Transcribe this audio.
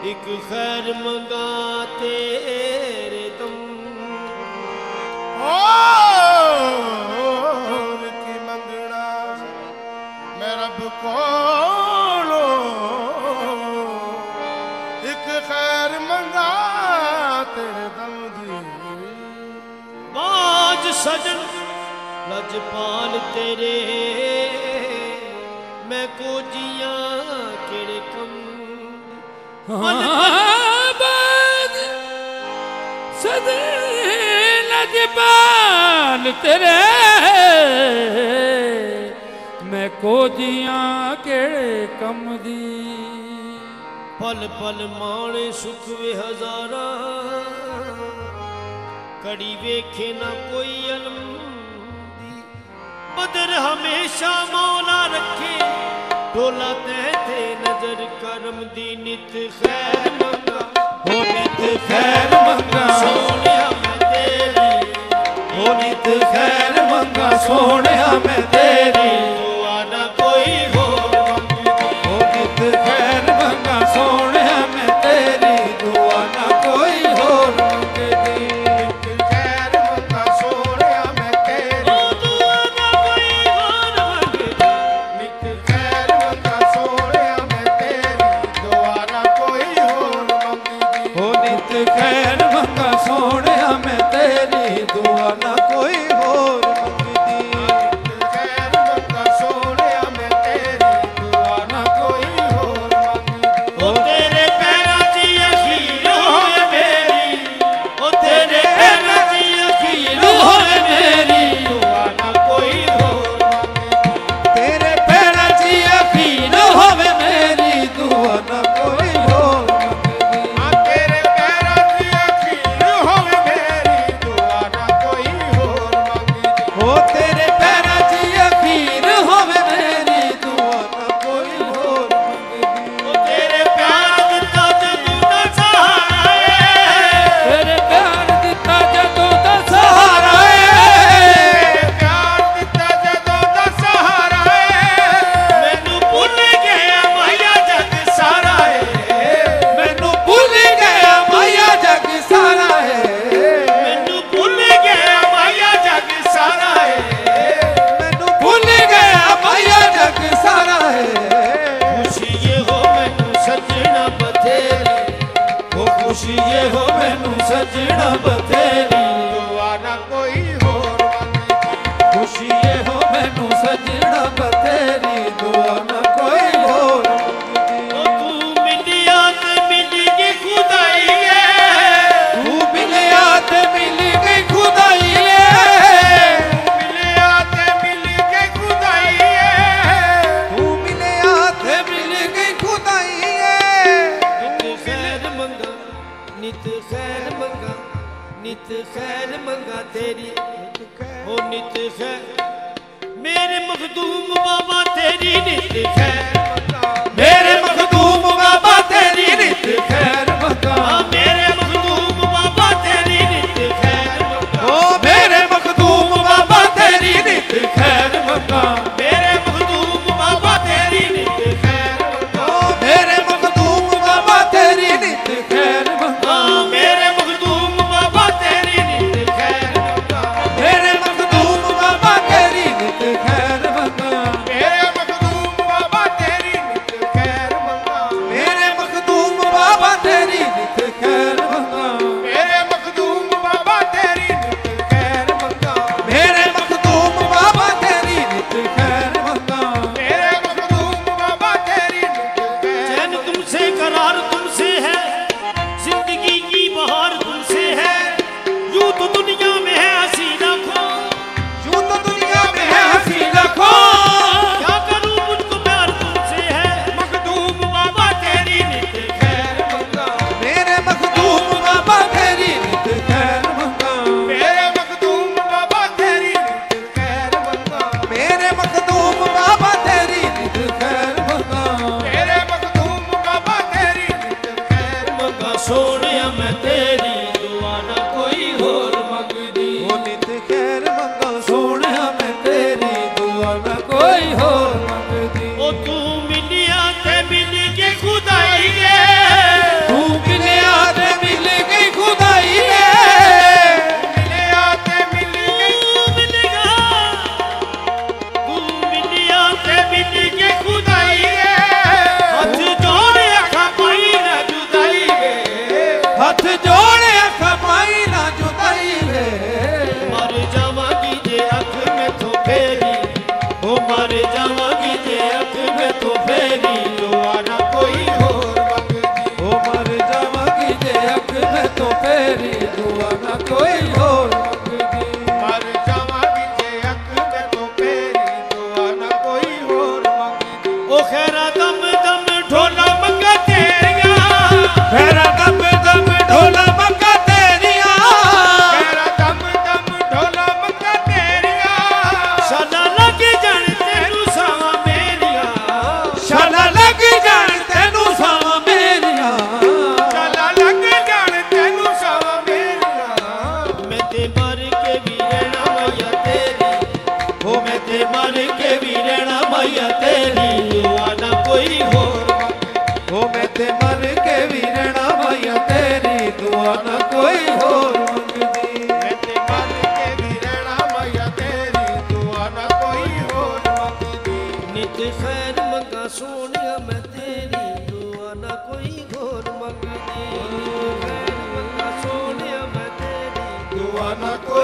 एक खैर मंगा तेरे तुम और की मंगना मैं रब कोलो एक खैर मंगा तेरे दम दी बाज सजन लजपाल तेरे मैं को जिया केड़े कम बाज सजन लजपाल तेरे मैं को जिया केड़े कम दी पल पल माणे सुख वे हजारा कड़ी वेखे ना कोई अलम दी बदर हमेशा मौला रखे डोला तहते नजर करम दी नित खैर मंगा हो नित खैर मंगा सोनिया मैं तेरी हो नित खैर मंगा सोनिया मैं तेरी दुआ ना कोई हो हो नित खैर मंगा सोनिया मैं तेरी दुआ ना कोई होर मंगदी खैर मंगा सोनिया मैं तेरी दुआ ना कोई होर मंगदी नित खैर मंगा सोनिया मैं तेरी दुआ ना कोई होर मंगदी हो नित खैर मंगा सोनिया मैं तेरी दुआ ना कोई होर मंगदी खैर मंगा सोनिया मैं तेरी दुआ ना कोई होर मंगदी ओ तेरे पैरां च अखीर होए मेरी ओ तेरे पैरां च अखीर होए मेरी दुआ ना कोई होर मंगदी तेरे पैरां च अखीर होवे मेरी दुआ ना कोई होर मंगदी आ तेरे पैरां दी अखीर होवे मेरी दुआ ना कोई होर मंगदी हो तेरे पैरां च अखीर होवे मेरी दुआ ना कोई होर मंगदी ओ तेरे प्यार दिता जदों दा सहारा है तेरे प्यार दिता जदों दा सहारा है प्यार दिता जदों दा सहारा है मैनू भुल गया माया जग सारा है मैनू भुल गया माया जग सारा है मैनू भुल गया माया जग सारा है मैनू भुल गया माया जग सारा है खुशी ये हो मैनू सजना बथेरी ओ खुशी ये हो मैनू सजना बथेरी दुआ ना कोई होर मंगदी खुशी ये हो मैनू सजना बथेरी दुआ ना कोई होर मंगदी ओ तू मिलिया ते मिली के खुदाई है तू मिलिया ते मिल गई खुदाई है मिलिया ते मिल के खुदाई है तू मिलिया ते मिल गई खुदाई है नित खैर मंगा नित खैर मंगा नित खैर मंगा तेरी ओ नित खैर मेरे मखदूम बाबा तेरी नित खैर मेरे मखदूम बाबा तेरी नित खैर मंगा मेरे मखदूम बाबा तेरी नित खैर मंगा ओ मेरे मखदूम बाबा तेरी नित खैर मंगा मेरे मखदूम बाबा तेरी नित खैर मंगा ओ मेरे मखदूम बाबा तेरी नित खैर मंगा मेरे मखदूम बाबा तेरी नित खैर मंगा मेरे मखदूम बाबा तेरी नित खैर मंगा मेरे मखदूम बाबा तेरी नित खैर मंगा तेरी दुआ ना कोई होर मंगदी मर जावांगी जे अख में तो तेरी दुआ ना कोई होर मंगदी ओ खैरा दम दम ढोला मंगा तेरिया खैरा दम दम ढोला मंगा तेरिया खैरा दम दम ढोला मंगा तेरिया शाला लग जान तेनू सावा मेरिया शाला लग जान तेनू सावा मेरिया शाला लग जान तेनू सावा मेरिया मैं ते मर के भी रहना मैया तेरी हो मैं ते मर के भी रहना मैया तेरी दुआ ना कोई होर हो मैं ते मर के भी रहना मैया तेरी दुआ ना कोई होर मंगदी मैं ते मर के भी रहना मैया तेरी दुआ ना कोई होर मंगदी नित खैर मंगा सोनिया मैं तेरी दुआ ना कोई होर मंगदी नित खैर मंगा सोनिया मैं तेरी दुआ ना कोई